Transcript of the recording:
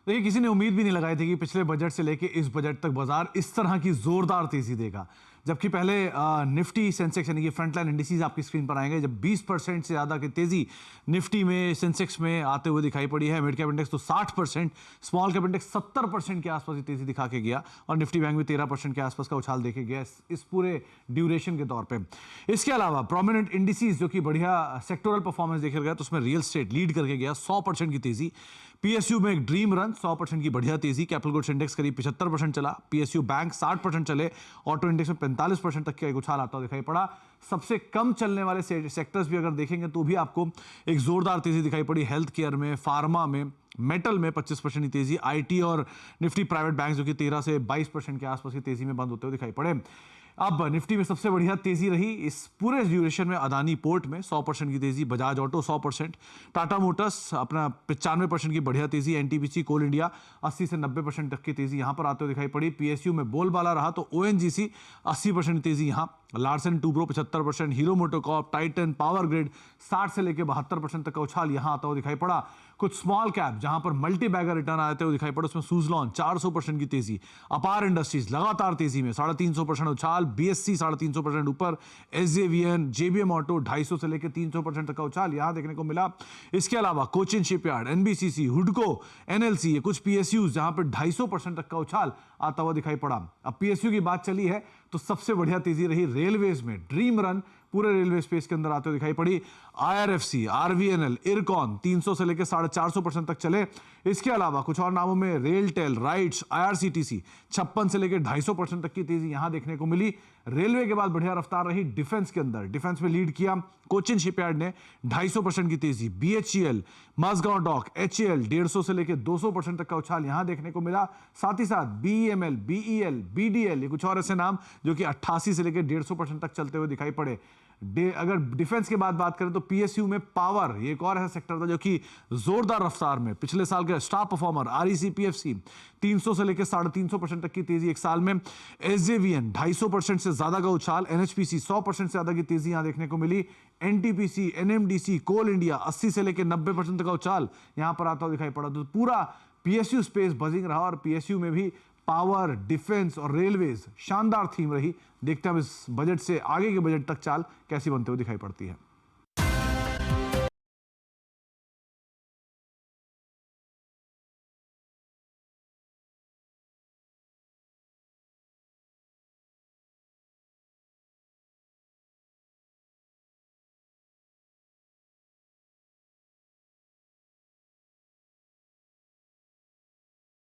देखिए, किसी ने उम्मीद भी नहीं लगाई थी कि पिछले बजट से लेके इस बजट तक बाजार इस तरह की जोरदार तेजी देगा। जबकि पहले निफ्टी सेंसेक्स यानी कि फ्रंटलाइन इंडिसेस आपकी स्क्रीन पर आएंगे, जब 20% से ज़्यादा की तेजी निफ्टी में, सेंसेक्स में आते हुए दिखाई पड़ी है। मिड कैप इंडेक्स तो 60%, स्मॉल कैप इंडेक्स 70% के आसपास तेजी दिखा के गया और निफ्टी बैंक भी 13% के आसपास का उछाल देखे गया इस पूरे ड्यूरेशन के तौर पे। इसके अलावा प्रोमिनेंट इंडिसेस जो कि बढ़िया सेक्टोरल परफॉर्मेंस देखे गया, तो उसमें रियल एस्टेट लीड करके गया, 100% की तेजी। पीएसयू में एक ड्रीम रन, 100% की बढ़िया तेजी। कैपिटल गुड्स इंडेक्स करीब 75% चला, पीएसयू बैंक 60% चले, ऑटो इंडेक्स में 45% तक का एक उछाल आता हुआ दिखाई पड़ा। सबसे कम चलने वाले सेक्टर्स भी अगर देखेंगे तो भी आपको एक जोरदार तेजी दिखाई पड़ी। हेल्थ केयर में, फार्मा में, मेटल में 25% की तेजी। आईटी और निफ्टी प्राइवेट बैंक जो कि 13 से 22% के आसपास की तेजी में बंद होते हुए दिखाई पड़े। अब निफ्टी में सबसे बढ़िया तेजी रही इस पूरे ड्यूरेशन में अदानी पोर्ट में 100% की तेजी, बजाज ऑटो 100%, टाटा मोटर्स अपना 95% की बढ़िया तेजी, एनटीपीसी कोल इंडिया 80 से 90% तक की तेजी यहां पर आते हुए दिखाई पड़ी। पीएसयू में बोलबाला रहा तो ओएनजीसी 80% की तेजी यहां, Larsen Toubro 75%, hero MotoCorp, Titan, power grid 60 से लेकर 72% तक का उछाल यहां आता हुआ दिखाई पड़ा। कुछ स्मॉल कैप जहां पर मल्टी बैगर रिटर्न आते हुए दिखाई पड़े, उसमें सुजलॉन 400% की तेजी, अपार इंडस्ट्रीज लगातार तेजी में 350% उछाल, बीएससी 350% ऊपर, एसजेवीएन, जेबीएम ऑटो 250 से लेकर 300% तक का उछाल यहां देखने को मिला। इसके अलावा कोचिन शिपयार्ड, एनबीसीसी, हुडको, एनएलसी, ये कुछ पीएसयू जहां पर 250% तक का उछाल आता हुआ दिखाई पड़ा। अब पीएसयू की बात चली है तो सबसे बढ़िया तेजी रही रेलवेज में, ड्रीम रन पूरे रेलवे स्पेस के अंदर आते हुए दिखाई पड़ी। आईआरएफसी, आरवीएनएल, इरकॉन 300 से लेकर 450% तक चले। इसके अलावा कुछ और नामों में रेलटेल, राइट्स, आईआरसीटीसी 56 से लेकर 250% तक की तेजी यहां देखने को मिली। रेलवे के बाद बढ़िया रफ्तार रही डिफेंस के अंदर, डिफेंस में लीड किया कोचिन शिपयार्ड ने 250% की तेजी, बीएचईएल, माझगांव डॉक, एचएएल 150 से लेकर 200% तक का उछाल यहां देखने को मिला। साथ ही साथ बीईएमएल, बीईएल, बीडीएल, ये कुछ और ऐसे नाम जो कि 88 से लेकर 150% तक चलते हुए दिखाई पड़े। अगर डिफेंस के बाद बात करें तो पीएसयू में पावर, ये एक और ऐसा सेक्टर था जो कि जोरदार रफ्तार में पिछले साल के स्टार परफॉर्मर, आरईसी पीएफसी 300 से लेकर 350% तक की तेजी एक साल में। एसजेवीएन 250% से ज्यादा का उछाल, एनएचपीसी 100% से ज्यादा की तेजी यहां देखने को मिली। एनटीपीसी, एनएमडीसी, कोल इंडिया 80 से लेकर 90% तक का उछाल यहां पर आता हुआ दिखाई पड़ा। तो पूरा पीएसयू स्पेस बजिंग रहा और पीएसयू में भी पावर, डिफेंस और रेलवेज शानदार थीम रही। देखते हैं अब इस बजट से आगे के बजट तक चाल कैसी बनते हुए दिखाई पड़ती है।